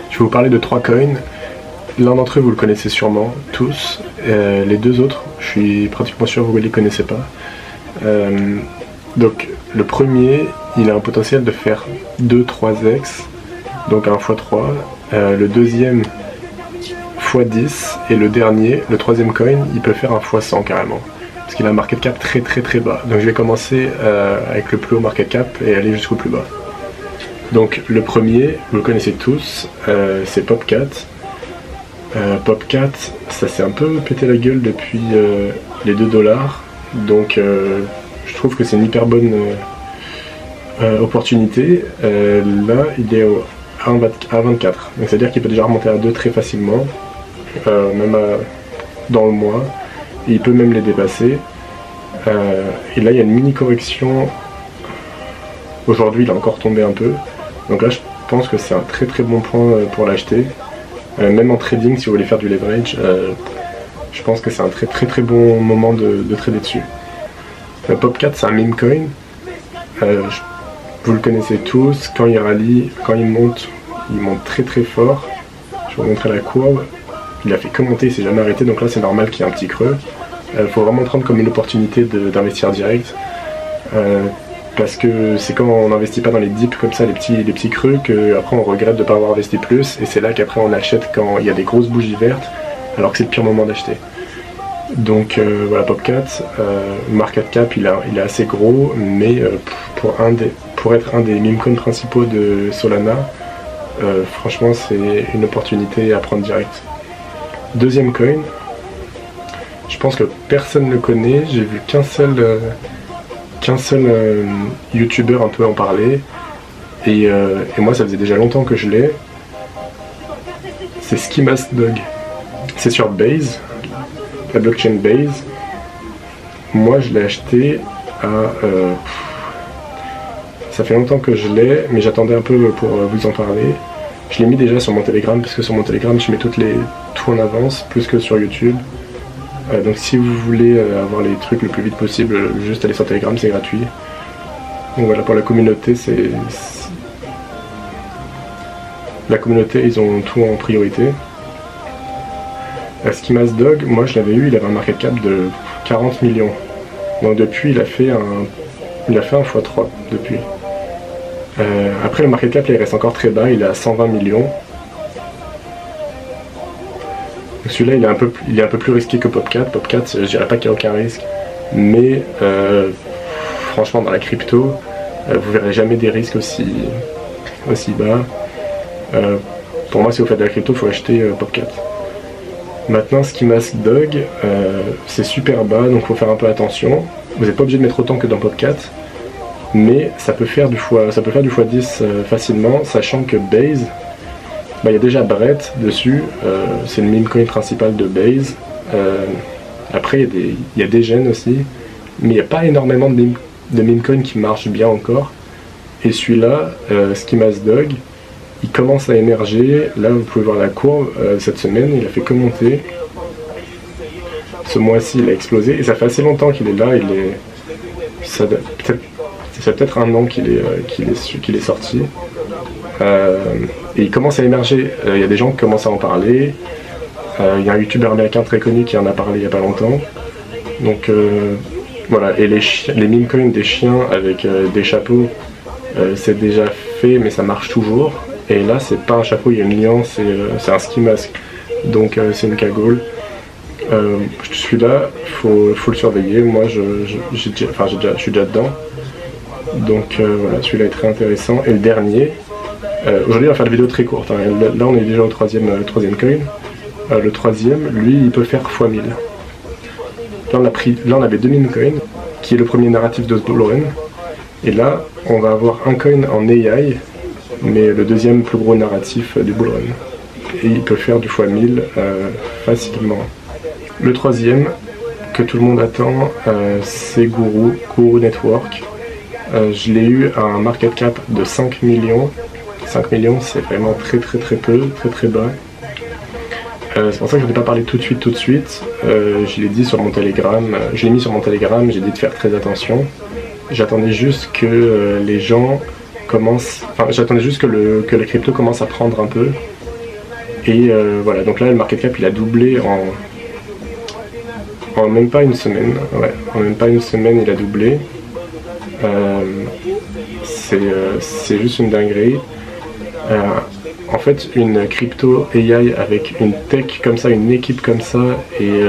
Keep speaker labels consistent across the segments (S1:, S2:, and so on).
S1: Je vais vous parler de 3 coins. L'un d'entre eux vous le connaissez sûrement, tous. Les deux autres, je suis pratiquement sûr que vous ne les connaissez pas. Donc le premier, il a un potentiel de faire 2-3x, donc 1 x 3. Le deuxième x 10 et le dernier, le troisième coin, il peut faire 1 x 100 carrément. Parce qu'il a un market cap très bas. Donc je vais commencer avec le plus haut market cap et aller jusqu'au plus bas. Donc le premier, vous le connaissez tous, c'est Popcat. Popcat, ça s'est un peu pété la gueule depuis les 2$. Donc je trouve que c'est une hyper bonne opportunité. Là, il est à 24. Donc c'est-à-dire qu'il peut déjà remonter à 2 très facilement, même dans le mois. Et il peut même les dépasser. Et là, il y a une mini correction. Aujourd'hui, il a encore tombé un peu. Donc là, je pense que c'est un très bon point pour l'acheter. Même en trading, si vous voulez faire du leverage, je pense que c'est un très bon moment de trader dessus. Popcat, c'est un meme coin. Vous le connaissez tous. Quand il rallie, quand il monte très fort. Je vais vous montrer la courbe. Il a fait que monter, il s'est jamais arrêté, donc là c'est normal qu'il y ait un petit creux. Il faut vraiment prendre comme une opportunité d'investir direct. Parce que c'est quand on n'investit pas dans les dips comme ça, les petits creux, qu'après on regrette de ne pas avoir investi plus, et c'est là qu'après on achète quand il y a des grosses bougies vertes, alors que c'est le pire moment d'acheter. Donc voilà, Popcat, market cap il est assez gros, mais pour être un des meme coins principaux de Solana, franchement c'est une opportunité à prendre direct. Deuxième coin, je pense que personne ne le connaît, j'ai vu qu'un seul youtubeur un peu en parler, et moi ça faisait déjà longtemps que je l'ai. C'est Skimasdog. C'est sur Base, la blockchain Base. Moi je l'ai acheté à... ça fait longtemps que je l'ai, mais j'attendais un peu pour vous en parler. Je l'ai mis déjà sur mon Telegram, parce que sur mon Telegram je mets tout en avance, plus que sur YouTube. Donc si vous voulez avoir les trucs le plus vite possible, juste aller sur Telegram, c'est gratuit. Donc voilà, pour la communauté, la communauté, ils ont tout en priorité. Skimasdog, moi je l'avais eu, il avait un market cap de 40 millions. Donc depuis, il a fait un x3 depuis. Après le market cap, là, il reste encore très bas, il est à 120 millions. Celui-là, il est un peu plus risqué que Popcat. Popcat, je dirais pas qu'il n'y a aucun risque, mais franchement, dans la crypto, vous verrez jamais des risques aussi bas. Pour moi, si vous faites de la crypto, il faut acheter Popcat. Maintenant, Skimasdog, c'est super bas, donc il faut faire un peu attention. Vous n'êtes pas obligé de mettre autant que dans Popcat, mais ça peut faire du x10 facilement, sachant que Base, il y a déjà Brett dessus, c'est le meme coin principal de Base. Après il y a des gènes aussi, mais il n'y a pas énormément de meme coins qui marchent bien encore. Et celui-là, Skimasdog, il commence à émerger. Là vous pouvez voir la courbe, cette semaine il a fait que monter. Ce mois-ci il a explosé, et ça fait assez longtemps qu'il est là. Ça fait peut-être un an qu'il est sorti. Et il commence à émerger, il y a des gens qui commencent à en parler. Il y a un youtubeur américain très connu qui en a parlé il n'y a pas longtemps. Donc voilà, et les meme coins des chiens avec des chapeaux, c'est déjà fait, mais ça marche toujours. Et là c'est pas un chapeau, il y a une nuance, c'est un ski mask, donc c'est une cagoule. Celui-là, faut le surveiller. Moi je suis déjà dedans. Donc voilà, celui-là est très intéressant. Et le dernier, aujourd'hui on va faire des vidéos très courtes, hein. Là on est déjà au troisième coin. Le troisième, lui, il peut faire x1000. Là on avait 2 meme coins, qui est le premier narratif de ce bull run. Et là on va avoir un coin en AI, mais le deuxième plus gros narratif du bull run. Et il peut faire du x1000 facilement. Le troisième que tout le monde attend, c'est Guru Network. Je l'ai eu à un market cap de 5 millions. 5 millions, c'est vraiment très peu, très bas. C'est pour ça que je ne vais pas parler tout de suite. Je l'ai dit sur mon Telegram, je l'ai mis sur mon Telegram, j'ai dit de faire très attention. J'attendais juste que les gens commence, enfin j'attendais juste que les cryptos commencent à prendre un peu. Et voilà, donc là le market cap il a doublé en même pas une semaine. Ouais, en même pas une semaine il a doublé. C'est juste une dinguerie. En fait, une crypto AI avec une tech comme ça, une équipe comme ça et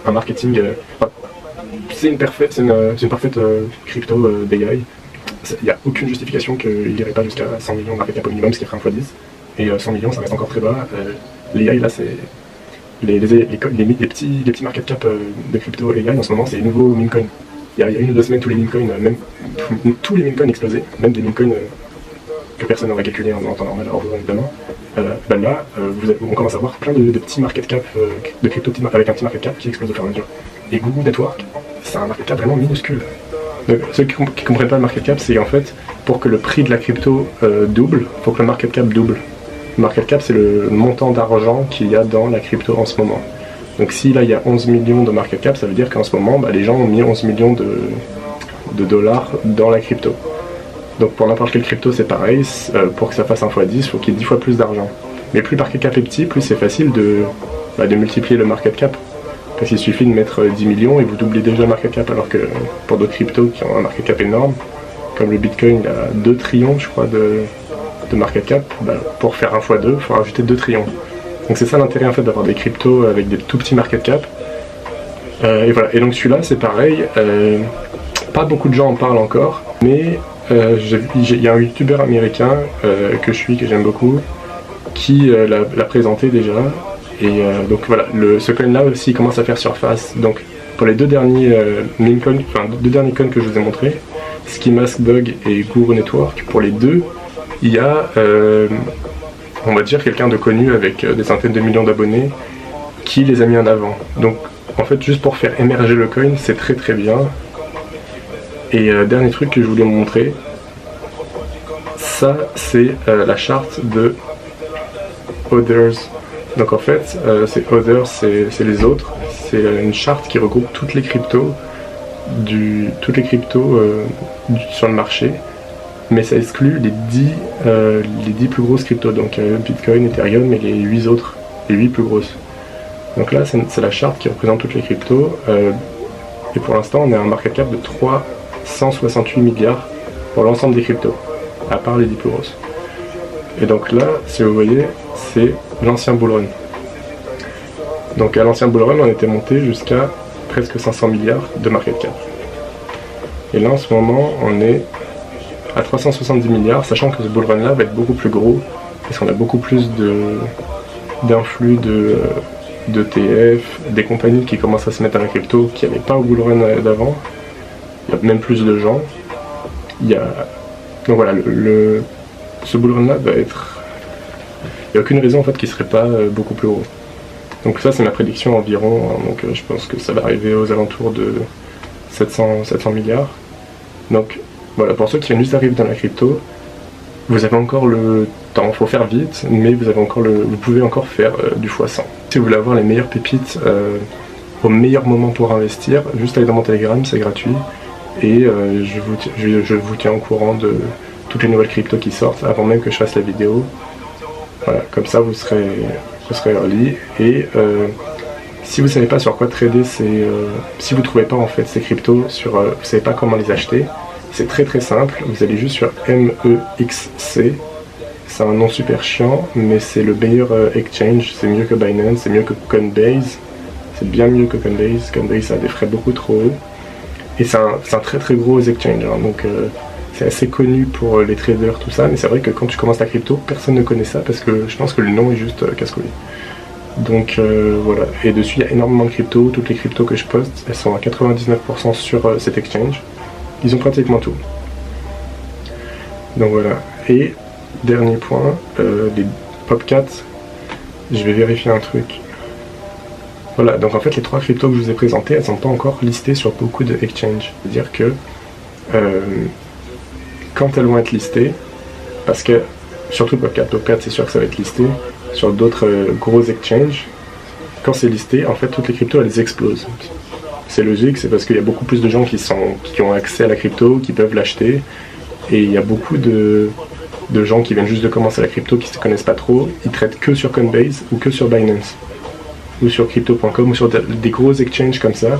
S1: un marketing, c'est une parfaite crypto d'AI. Il n'y a aucune justification qu'il n'irait pas jusqu'à 100 millions de market cap au minimum, ce qui ferait un x10. Et 100 millions, ça reste encore très bas. L'AI, là, c'est les petits market cap de crypto AI en ce moment, c'est les nouveaux meme coins. Il y a 1 ou 2 semaines, tous les meme coins, même tous les meme coins explosaient, même des meme coins que personne n'aurait calculé en temps normal, alors évidemment. Là, on commence à voir plein de petits market cap de crypto avec un petit market cap qui explose au fur et à mesure. Et Google Network, c'est un market cap vraiment minuscule. Donc, ceux qui ne comprennent pas le market cap, c'est en fait pour que le prix de la crypto double, il faut que le market cap double. Le market cap, c'est le montant d'argent qu'il y a dans la crypto en ce moment. Donc si là il y a 11 millions de market cap, ça veut dire qu'en ce moment, les gens ont mis 11 millions de dollars dans la crypto. Donc pour n'importe quelle crypto, c'est pareil, pour que ça fasse un x10, il faut qu'il y ait 10 fois plus d'argent. Mais plus le market cap est petit, plus c'est facile de multiplier le market cap. Parce qu'il suffit de mettre 10 millions et vous doublez déjà le market cap, alors que pour d'autres cryptos qui ont un market cap énorme, comme le Bitcoin, il a 2 trillions je crois de market cap, pour faire un x2, il faut rajouter 2 trillions. Donc c'est ça l'intérêt en fait d'avoir des cryptos avec des tout petits market cap. Et voilà, et donc celui-là c'est pareil, pas beaucoup de gens en parlent encore, mais il y a un youtubeur américain que j'aime beaucoup, qui l'a présenté déjà. Et donc voilà, ce coin là aussi il commence à faire surface. Donc pour les deux derniers meme coins, deux derniers coins que je vous ai montrés, Ski Mask Dog et Guru Network, pour les deux, il y a on va dire quelqu'un de connu avec des centaines de millions d'abonnés qui les a mis en avant. Donc en fait juste pour faire émerger le coin, c'est très très bien. Et dernier truc que je voulais vous montrer, ça c'est la charte de Others. Donc en fait, Others, c'est les autres. C'est une charte qui regroupe toutes les cryptos sur le marché, mais ça exclut les 10 plus grosses cryptos, donc Bitcoin, Ethereum et les 8 autres, les 8 plus grosses. Donc là, c'est la charte qui représente toutes les cryptos, et pour l'instant, on est à un market cap de 368 milliards pour l'ensemble des cryptos, à part les 10 plus grosses. Et donc là, si vous voyez, c'est l'ancien bull run. Donc à l'ancien bull run, on était monté jusqu'à presque 500 milliards de market cap. Et là, en ce moment, on est à 370 milliards, sachant que ce bull run là va être beaucoup plus gros, parce qu'on a beaucoup plus d'influx d'ETF, des compagnies qui commencent à se mettre à la crypto, qui n'avaient pas au bull run d'avant. Il y a même plus de gens. Donc voilà, ce bull run là va être... Il n'y a aucune raison en fait qu'il ne serait pas beaucoup plus gros. Donc ça c'est ma prédiction environ, hein, donc je pense que ça va arriver aux alentours de 700 milliards. Donc voilà, pour ceux qui viennent juste d'arriver dans la crypto, vous avez encore le temps, il faut faire vite, mais vous pouvez encore faire du x100. Si vous voulez avoir les meilleures pépites au meilleur moment pour investir, juste allez dans mon Telegram, c'est gratuit, et je vous tiens au courant de toutes les nouvelles cryptos qui sortent avant même que je fasse la vidéo. Voilà, comme ça vous serez early. Et si vous ne savez pas sur quoi trader, si vous ne trouvez pas en fait ces cryptos, vous ne savez pas comment les acheter, c'est très très simple. Vous allez juste sur MEXC. C'est un nom super chiant, mais c'est le meilleur exchange. C'est mieux que Binance, c'est mieux que Coinbase. C'est bien mieux que Coinbase. Coinbase a des frais beaucoup trop hauts. Et c'est un très très gros exchange. Hein, donc c'est assez connu pour les traders, tout ça, mais c'est vrai que quand tu commences la crypto, personne ne connaît ça parce que je pense que le nom est juste casse-couille. Donc voilà, et dessus il y a énormément de cryptos, toutes les cryptos que je poste, elles sont à 99% sur cet exchange. Ils ont pratiquement tout. Donc voilà, et dernier point, les Popcat, je vais vérifier un truc. Voilà, donc en fait les 3 cryptos que je vous ai présentées, elles sont pas encore listées sur beaucoup de exchanges. C'est-à-dire que quand elles vont être listées, parce que surtout Popcat c'est sûr que ça va être listé, sur d'autres gros exchanges, quand c'est listé, en fait toutes les cryptos elles explosent. C'est logique, c'est parce qu'il y a beaucoup plus de gens qui ont accès à la crypto, qui peuvent l'acheter, Et il y a beaucoup de gens qui viennent juste de commencer la crypto, qui ne se connaissent pas trop, ils traitent que sur Coinbase ou que sur Binance, ou sur crypto.com, ou sur des gros exchanges comme ça,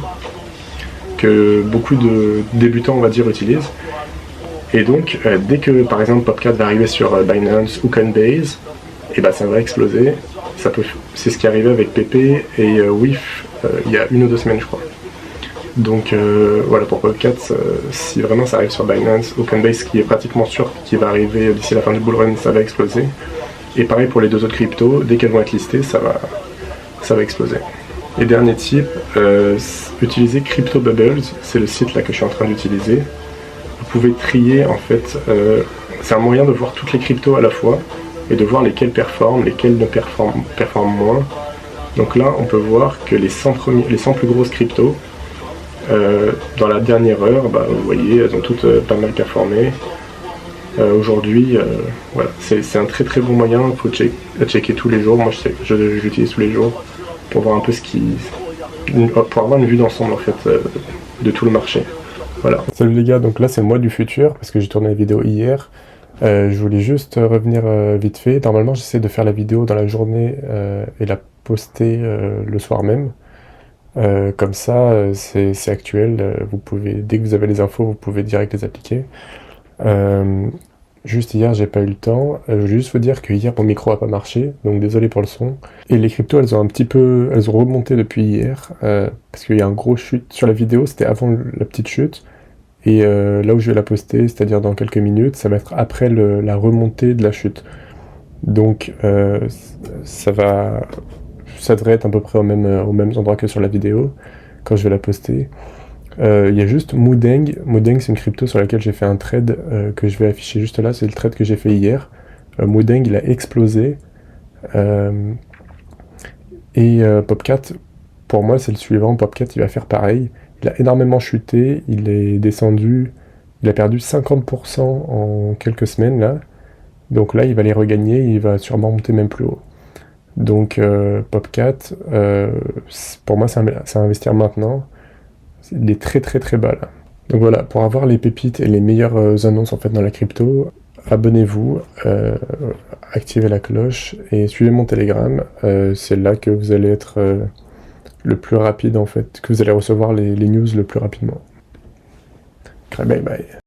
S1: que beaucoup de débutants, on va dire, utilisent. Et donc, dès que, par exemple, Popcat va arriver sur Binance ou Coinbase, et ben ça va exploser. C'est ce qui est arrivé avec Pepe et WIF il y a 1 ou 2 semaines, je crois. Donc voilà, pour Popcat, si vraiment ça arrive sur Binance ou Coinbase, qui est pratiquement sûr qu'il va arriver d'ici la fin du bull run, ça va exploser. Et pareil pour les 2 autres cryptos, dès qu'elles vont être listées, ça va exploser. Et dernier tip, utilisez Crypto Bubbles, c'est le site là que je suis en train d'utiliser. Vous pouvez trier en fait, c'est un moyen de voir toutes les cryptos à la fois et de voir lesquelles performent, lesquelles ne performent moins. Donc là, on peut voir que les 100 plus grosses cryptos, dans la dernière heure, vous voyez, elles ont toutes pas mal performé. Aujourd'hui, voilà, c'est un très très bon moyen, il faut checker tous les jours. Moi, je l'utilise tous les jours pour voir un peu pour avoir une vue d'ensemble en fait de tout le marché. Voilà. Salut les gars, donc là c'est le mois du futur parce que j'ai tourné la vidéo hier. Je voulais juste revenir vite fait. Normalement, j'essaie de faire la vidéo dans la journée et la poster le soir même. Comme ça, c'est actuel. Vous pouvez, dès que vous avez les infos, vous pouvez direct les appliquer. Juste hier, j'ai pas eu le temps. Je voulais juste vous dire que hier, mon micro a pas marché, donc désolé pour le son. Et les cryptos, elles ont remonté depuis hier, parce qu'il y a un gros chute sur la vidéo. C'était avant la petite chute. Et là où je vais la poster, c'est-à-dire dans quelques minutes, ça va être après la remontée de la chute. Donc ça devrait être à peu près aux mêmes endroits que sur la vidéo, quand je vais la poster. Il y a juste Moodeng. Moodeng, c'est une crypto sur laquelle j'ai fait un trade que je vais afficher juste là. C'est le trade que j'ai fait hier. Moodeng, il a explosé. Popcat, pour moi, c'est le suivant. Popcat, il va faire pareil. Il a énormément chuté. Il est descendu. Il a perdu 50% en quelques semaines là. Donc là, il va les regagner. Il va sûrement monter même plus haut. Donc Popcat, pour moi, c'est à investir maintenant. Il est très très très bas là. Donc voilà, pour avoir les pépites et les meilleures annonces en fait dans la crypto, abonnez-vous, activez la cloche et suivez mon Telegram. C'est là que vous allez être le plus rapide en fait, que vous allez recevoir les news le plus rapidement. Bye bye.